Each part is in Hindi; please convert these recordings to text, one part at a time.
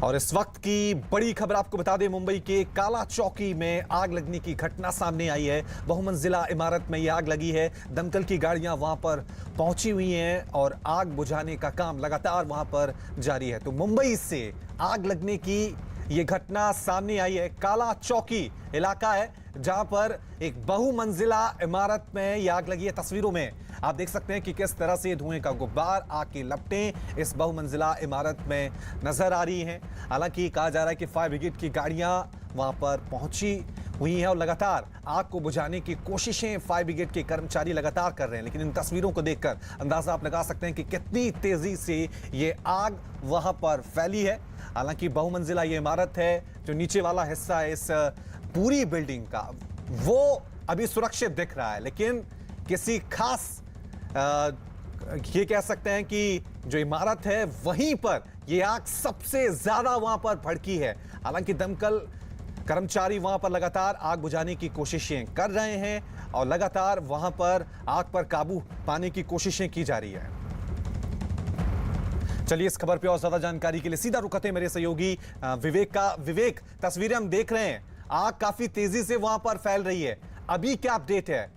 और इस वक्त की बड़ी खबर आपको बता दें, मुंबई के काला चौकी में आग लगने की घटना सामने आई है। बहुमंजिला इमारत में यह आग लगी है। दमकल की गाड़ियां वहां पर पहुंची हुई हैं और आग बुझाने का काम लगातार वहां पर जारी है। तो मुंबई से आग लगने की यह घटना सामने आई है। काला चौकी इलाका है जहां पर एक बहुमंजिला इमारत में यह आग लगी है। तस्वीरों में आप देख सकते हैं कि किस तरह से धुएं का गुब्बार, आग की लपटें इस बहुमंजिला इमारत में नजर आ रही हैं। हालांकि कहा जा रहा है कि फायर ब्रिगेड की गाड़ियां वहां पर पहुंची हुई हैं और लगातार आग को बुझाने की कोशिशें फायर ब्रिगेड के कर्मचारी लगातार कर रहे हैं। लेकिन इन तस्वीरों को देखकर अंदाजा आप लगा सकते हैं कि कितनी तेजी से ये आग वहां पर फैली है। हालांकि बहुमंजिला ये इमारत है, जो नीचे वाला हिस्सा है इस पूरी बिल्डिंग का, वो अभी सुरक्षित दिख रहा है। लेकिन किसी खास ये कह सकते हैं कि जो इमारत है वहीं पर यह आग सबसे ज्यादा वहां पर भड़की है। हालांकि दमकल कर्मचारी वहां पर लगातार आग बुझाने की कोशिशें कर रहे हैं और लगातार वहां पर आग पर काबू पाने की कोशिशें की जा रही है। चलिए इस खबर पे और ज्यादा जानकारी के लिए सीधा रुक करते हैं मेरे सहयोगी विवेक, तस्वीरें हम देख रहे हैं, आग काफी तेजी से वहां पर फैल रही है। अभी क्या अपडेट है?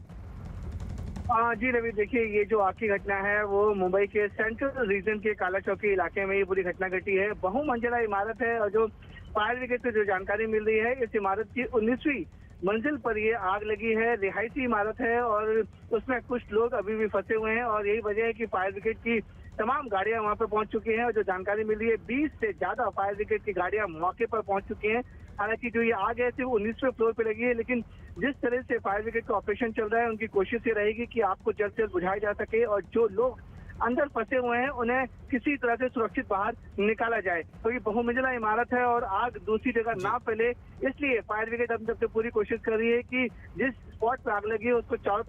जी रवि, देखिए ये जो आग की घटना है वो मुंबई के सेंट्रल रीजन के काला चौकी इलाके में ये पूरी घटना घटी है। बहुमंजिला इमारत है और जो फायर ब्रिगेड से जो जानकारी मिल रही है, इस इमारत की 19वीं मंजिल पर ये आग लगी है। रिहायशी इमारत है और उसमें कुछ लोग अभी भी फंसे हुए हैं और यही वजह है कि फायर ब्रिगेड की तमाम गाड़ियां वहां पर पहुंच चुकी हैं। और जो जानकारी मिल रही है, 20 से ज्यादा फायर ब्रिगेड की गाड़ियां मौके पर पहुंच चुकी हैं। हालांकि जो ये आग है सिर्फ 19वें फ्लोर पे लगी है, लेकिन जिस तरह से फायर ब्रिगेड का ऑपरेशन चल रहा है, उनकी कोशिश ये रहेगी कि आग को जल्द से जल्द बुझाया जा सके और जो लोग अंदर फंसे हुए हैं उन्हें किसी तरह से सुरक्षित बाहर निकाला जाए। तो ये बहुमंजिला इमारत है और आग दूसरी जगह ना फैले, इसलिए फायर ब्रिगेड अब तक से पूरी कोशिश कर रही है कि जिस स्पॉट पर आग लगी है उसको चारों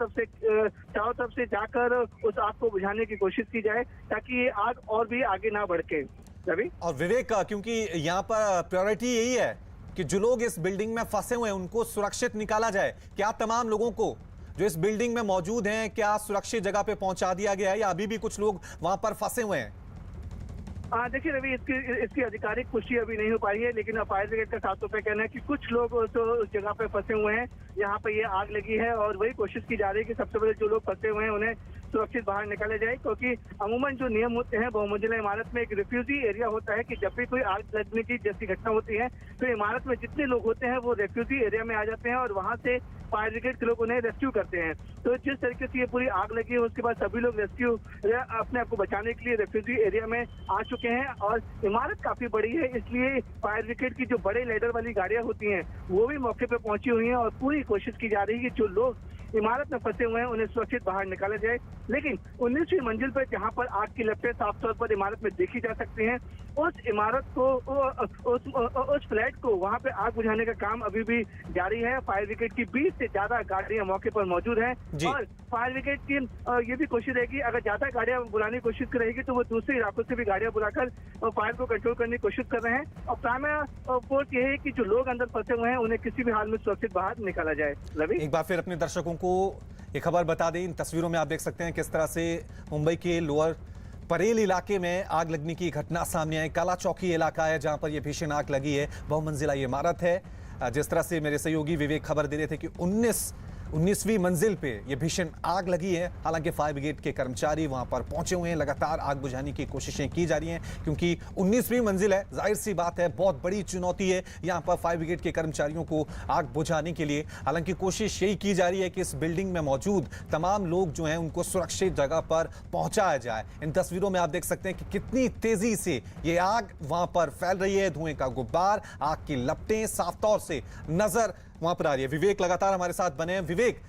तरफ से जाकर उस आग को बुझाने की कोशिश की जाए, ताकि ये आग और भी आगे ना बढ़के। रवि और विवेक, क्योंकि यहाँ पर प्रायोरिटी यही है कि जो लोग इस बिल्डिंग में फंसे हुए हैं उनको सुरक्षित निकाला जाए। क्या तमाम लोगों को जो इस बिल्डिंग में मौजूद हैं, क्या सुरक्षित जगह पे पहुंचा दिया गया है या अभी भी कुछ लोग वहां पर फंसे हुए हैं? देखिए रवि, इसकी आधिकारिक पुष्टि अभी नहीं हो पाई है, लेकिन फायर ब्रिगेड का साफ तौर पर कहना है कि कुछ लोग उस जगह पे फंसे हुए हैं यहाँ पे ये आग लगी है और वही कोशिश की जा रही है कि सबसे पहले जो लोग फंसे हुए हैं उन्हें सुरक्षित बाहर निकाले जाए। क्योंकि अमूमन जो नियम होते हैं, बहुमंजिला इमारत में एक रिफ्यूजी एरिया होता है कि जब भी कोई आग लगने की जैसी घटना होती है तो इमारत में जितने लोग होते हैं वो रिफ्यूजी एरिया में आ जाते हैं और वहां से फायर ब्रिगेड के लोग उन्हें रेस्क्यू करते हैं। तो जिस तरीके से ये पूरी आग लगी है उसके बाद सभी लोग रेस्क्यू अपने आप को बचाने के लिए रेफ्यूजी एरिया में आ चुके हैं और इमारत काफी बड़ी है, इसलिए फायर ब्रिगेड की जो बड़े लेडर वाली गाड़ियां होती हैं वो भी मौके पर पहुंची हुई हैं और पूरी कोशिश की जा रही है कि जो लोग इमारत में फंसे हुए हैं उन्हें सुरक्षित बाहर निकाला जाए। लेकिन 19वीं मंजिल पर जहां पर आग की लपटें साफ तौर पर इमारत में देखी जा सकती हैं, उस इमारत को उस फ्लैट को वहां पे आग बुझाने का काम अभी भी जारी है। फायर ब्रिगेड की 20 से ज्यादा गाड़ियां मौके पर मौजूद हैं और फायर ब्रिगेड की ये भी कोशिश रहेगी, अगर ज्यादा गाड़ियां बुलाने की कोशिश रहेगी तो वो दूसरे इलाकों से भी गाड़ियां बुलाकर फायर को कंट्रोल करने की कोशिश कर रहे हैं। और प्राइमरी फोर्स ये है कि जो लोग अंदर फंसे हुए हैं उन्हें किसी भी हाल में सुरक्षित बाहर निकाला जाए। रवि, एक बार फिर अपने दर्शकों को ये खबर बता दें, इन तस्वीरों में आप देख सकते हैं किस तरह से मुंबई के लोअर परेल इलाके में आग लगने की घटना सामने आई। काला चौकी इलाका है जहां पर यह भीषण आग लगी है। बहुमंजिला ये इमारत है। जिस तरह से मेरे सहयोगी विवेक खबर दे रहे थे कि 19वीं मंजिल पे ये भीषण आग लगी है। हालांकि फायर ब्रिगेड के कर्मचारी वहां पर पहुंचे हुए हैं, लगातार आग बुझाने की कोशिशें की जा रही हैं क्योंकि 19वीं मंजिल है। जाहिर सी बात है, बहुत बड़ी चुनौती है यहां पर फायर ब्रिगेड के कर्मचारियों को आग बुझाने के लिए। हालांकि कोशिश यही की जा रही है कि इस बिल्डिंग में मौजूद तमाम लोग जो हैं उनको सुरक्षित जगह पर पहुंचाया जाए। इन तस्वीरों में आप देख सकते हैं कि कितनी तेजी से ये आग वहां पर फैल रही है। धुएं का गुब्बार, आग की लपटें साफ तौर से नजर वहां पर आ रही है। विवेक लगातार हमारे साथ बने हैं। विवेक,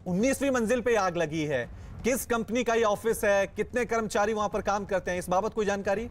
19वीं मंजिल पे आग लगी है, किस कंपनी का ये ऑफिस है, कितने कर्मचारी वहां पर काम करते हैं, इस बाबत कोई जानकारी?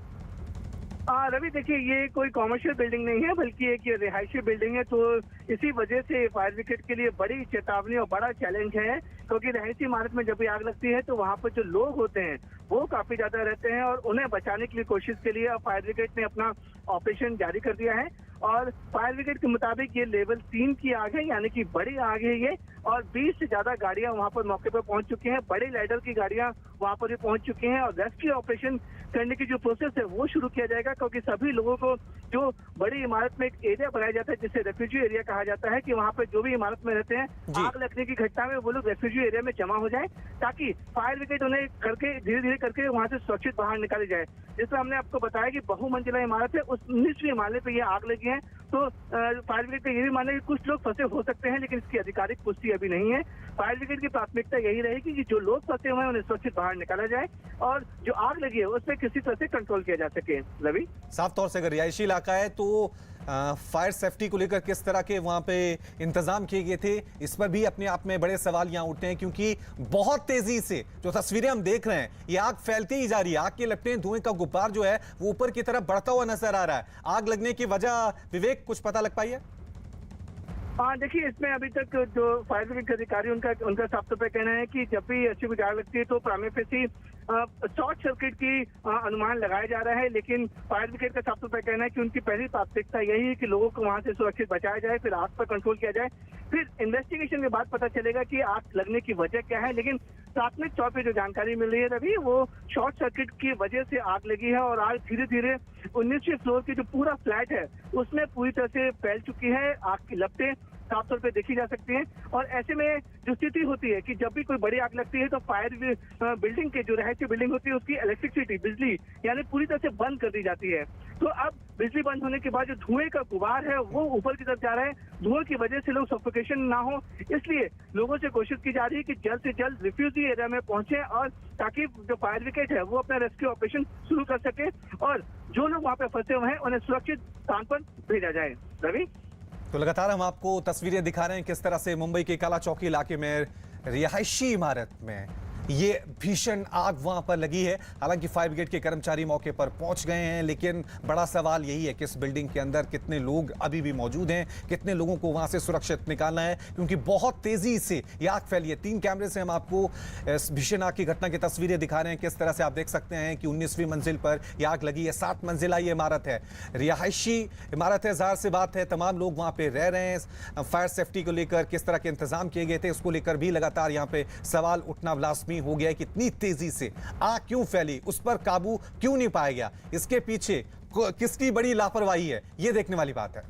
रवि, देखिए ये कोई कॉमर्शियल बिल्डिंग नहीं है बल्कि एक ये रिहायशी बिल्डिंग है, तो इसी वजह से फायर ब्रिगेड के लिए बड़ी चेतावनी और बड़ा चैलेंज है। क्योंकि रिहायशी इमारत में जब भी आग लगती है तो वहां पर जो लोग होते हैं वो काफी ज्यादा रहते हैं और उन्हें बचाने के लिए कोशिश के लिए फायर ब्रिगेड ने अपना ऑपरेशन जारी कर दिया है। और फायर ब्रिगेड के मुताबिक ये लेवल 3 की आग है, यानी कि बड़ी आग है ये। और 20 से ज्यादा गाड़ियां वहां पर मौके पर पहुंच चुकी हैं, बड़े लाइडर की गाड़ियां वहां पर भी पहुंच चुकी हैं और रेस्क्यू ऑपरेशन करने की जो प्रोसेस है वो शुरू किया जाएगा, क्योंकि सभी लोगों को जो बड़ी इमारत में एक एरिया बनाया जाता है जिसे रेफ्यूजी एरिया कहा जाता है, कि वहां पर जो भी इमारत में रहते हैं आग लगने की घटना में वो लोग रेफ्यूजी एरिया में जमा हो जाए, ताकि फायर ब्रिगेड उन्हें करके धीरे धीरे करके वहां से सुरक्षित बाहर निकाली जाए। जिसमें हमने आपको बताया कि बहुमंजिला इमारत है, उस 19वीं माले पे ये आग लगी है। तो फायर ब्रिगेड का ये भी मानना है कि कुछ लोग फंसे हो सकते हैं, लेकिन इसकी आधिकारिक पुष्टि अभी नहीं है। फायर ब्रिगेड की प्राथमिकता यही रहेगी कि जो लोग फंसे हुए हैं उन्हें सुरक्षित बाहर निकाला जाए और जो आग लगी है उसमें किसी तरह से कंट्रोल किया जा सके। रवि, साफ तौर से अगर रिहायशी इलाका है तो फायर सेफ्टी को लेकर किस तरह के वहां पे इंतजाम किए गए थे, इस पर भी अपने आप में बड़े सवाल यहां उठते हैं, क्योंकि बहुत तेजी से जो तस्वीरें हम देख रहे हैं ये आग फैलती ही जा रही है। आग के लपटें, धुएं का गुब्बार जो है वो ऊपर की तरफ बढ़ता हुआ नजर आ रहा है। आग लगने की वजह विवेक कुछ पता लग पाई है? हाँ, देखिए, इसमें अभी तक जो फायर ब्रिगेड के अधिकारी उनका साफ तौर पर कहना है कि जब भी ऐसी कोई आग लगती है तो प्राइमरी फेसी शॉर्ट सर्किट की अनुमान लगाया जा रहा है, लेकिन फायर ब्रिगेड का साफ तौर पर कहना है कि उनकी पहली प्राथमिकता यही है कि लोगों को वहां से सुरक्षित बचाया जाए, फिर आग पर कंट्रोल किया जाए, फिर इन्वेस्टिगेशन के बाद पता चलेगा कि आग लगने की वजह क्या है। लेकिन प्राथमिक तौर पर जो जानकारी मिल रही है रवि, वो शॉर्ट सर्किट की वजह से आग लगी है और आग धीरे धीरे 19वीं फ्लोर की जो पूरा फ्लैट है उसमें पूरी तरह से फैल चुकी है। आग की लपटें साफ तौर पे देखी जा सकती हैं और ऐसे में जो स्थिति होती है कि जब भी कोई बड़ी आग लगती है तो फायर बिल्डिंग के जो रहायशी बिल्डिंग होती है उसकी इलेक्ट्रिसिटी, बिजली यानी पूरी तरह से बंद कर दी जाती है। तो अब बिजली बंद होने के बाद जो धुएं का गुबार है वो ऊपर की तरफ जा रहा है, धुएं की वजह से लोग सफोकेशन ना हो, इसलिए लोगों से कोशिश की जा रही है कि जल्द से जल्द रिफ्यूजी एरिया में पहुंचे और ताकि जो फायर ब्रिगेड है वो अपना रेस्क्यू ऑपरेशन शुरू कर सके और जो लोग वहां पे फंसे हुए हैं उन्हें सुरक्षित स्थान पर भेजा जाए। रवि, तो लगातार हम आपको तस्वीरें दिखा रहे हैं किस तरह से मुंबई के काला चौकी इलाके में रिहायशी इमारत में ये भीषण आग वहां पर लगी है। हालांकि फायर ब्रिगेड के कर्मचारी मौके पर पहुंच गए हैं, लेकिन बड़ा सवाल यही है कि इस बिल्डिंग के अंदर कितने लोग अभी भी मौजूद हैं, कितने लोगों को वहां से सुरक्षित निकालना है, क्योंकि बहुत तेजी से ये आग फैली है। 3 कैमरे से हम आपको इस भीषण आग की घटना की तस्वीरें दिखा रहे हैं। किस तरह से आप देख सकते हैं कि 19वीं मंजिल पर यह आग लगी है। 7 मंजिला ये इमारत है, रिहायशी इमारत है, जाहिर सी बात है तमाम लोग वहां पे रह रहे हैं। फायर सेफ्टी को लेकर किस तरह के इंतजाम किए गए थे उसको लेकर भी लगातार यहाँ पे सवाल उठना लाजमी हो गया है कि इतनी तेजी से आग क्यों फैली, उस पर काबू क्यों नहीं पाया गया, इसके पीछे किसकी बड़ी लापरवाही है, यह देखने वाली बात है।